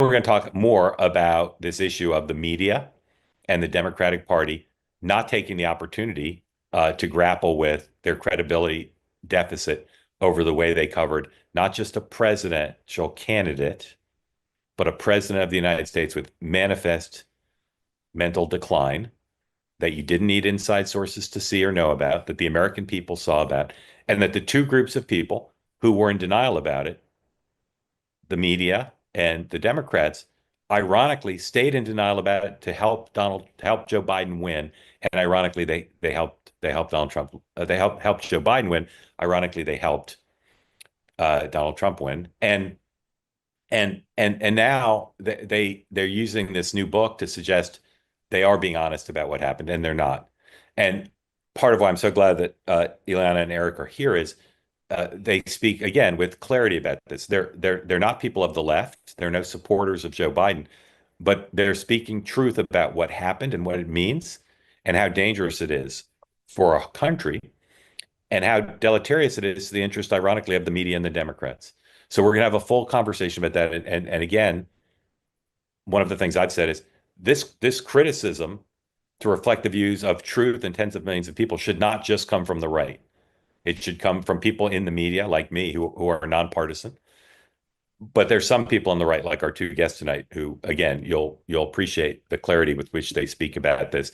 we're going to talk more about this issue of the media and the Democratic Party not taking the opportunity to grapple with their credibility deficit over the way they covered not just a presidential candidate, but a president of the United States with manifest mental decline that you didn't need inside sources to see or know about, that the American people saw about, and that the two groups of people who were in denial about it, the media and the Democrats, ironically stayed in denial about it to help Joe Biden win. And ironically, they helped Donald Trump. They helped Joe Biden win. Ironically, they helped Donald Trump win. And now they're using this new book to suggest they are being honest about what happened, and they're not. And part of why I'm so glad that Eliana and Erick are here is they speak again with clarity about this. They're not people of the left. They're no supporters of Joe Biden, but they're speaking truth about what happened and what it means and how dangerous it is for a country and how deleterious it is to the interest, ironically, of the media and the Democrats. So we're going to have a full conversation about that. And again, one of the things I've said is this criticism to reflect the views of truth and tens of millions of people should not just come from the right. It should come from people in the media like me who are nonpartisan. But there's some people on the right, like our two guests tonight, who, again, you'll appreciate the clarity with which they speak about this,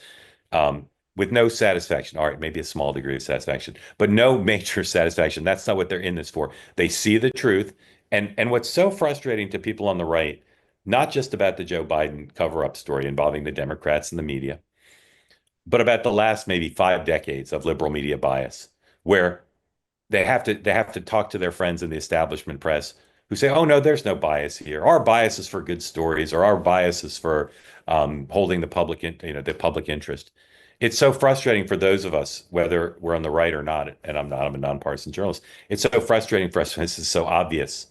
with no satisfaction. All right, maybe a small degree of satisfaction, but no major satisfaction. That's not what they're in this for. They see the truth. And what's so frustrating to people on the right, not just about the Joe Biden cover-up story involving the Democrats and the media, but about the last maybe 5 decades of liberal media bias, where they have to talk to their friends in the establishment press who say, "Oh no, there's no bias here. Our bias is for good stories, or our bias is for holding the public, the public interest." It's so frustrating for those of us, whether we're on the right or not. And I'm not. I'm a nonpartisan journalist. It's so frustrating for us. This is so obvious.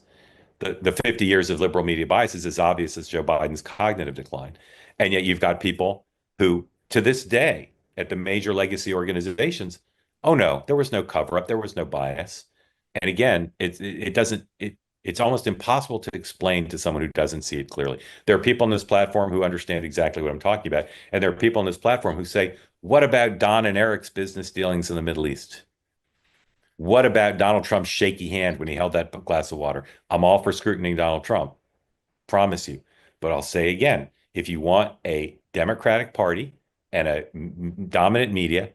The 50 years of liberal media bias is as obvious as Joe Biden's cognitive decline, and yet you've got people who, to this day, at the major legacy organizations, oh no, there was no cover up, there was no bias. And again, it's almost impossible to explain to someone who doesn't see it clearly. There are people on this platform who understand exactly what I'm talking about, and there are people on this platform who say, "What about Don and Erick's business dealings in the Middle East? What about Donald Trump's shaky hand when he held that glass of water?" I'm all for scrutinizing Donald Trump, promise you. But I'll say again, if you want a Democratic Party and a dominant media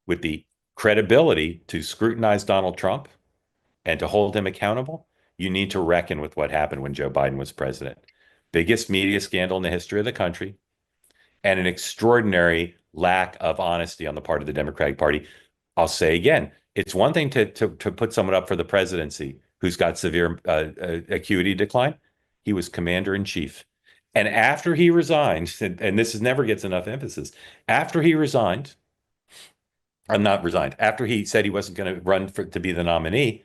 with the credibility to scrutinize Donald Trump and to hold him accountable, you need to reckon with what happened when Joe Biden was president. Biggest media scandal in the history of the country, and an extraordinary lack of honesty on the part of the Democratic Party. I'll say again, it's one thing to put someone up for the presidency who's got severe acuity decline. He was commander in chief. And after he resigned, and this never gets enough emphasis, after he resigned, I'm not resigned, after he said he wasn't going to run to be the nominee,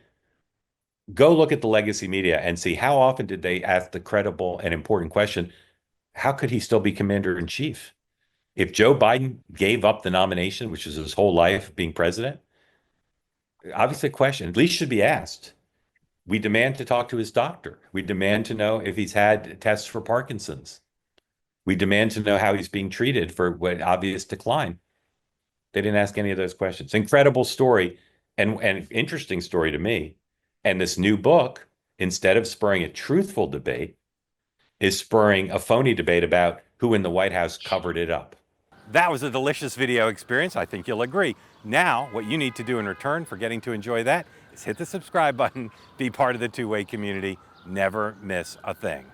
go look at the legacy media and see how often did they ask the credible and important question, how could he still be commander in chief? If Joe Biden gave up the nomination, which is his whole life being president, obviously a question at least should be asked. We demand to talk to his doctor. We demand to know if he's had tests for Parkinson's. We demand to know how he's being treated for what obvious decline. They didn't ask any of those questions. Incredible story and interesting story to me. And this new book, instead of spurring a truthful debate, is spurring a phony debate about who in the White House covered it up. That was a delicious video experience. I think you'll agree. Now, what you need to do in return for getting to enjoy that is hit the subscribe button, be part of the two-way community, never miss a thing.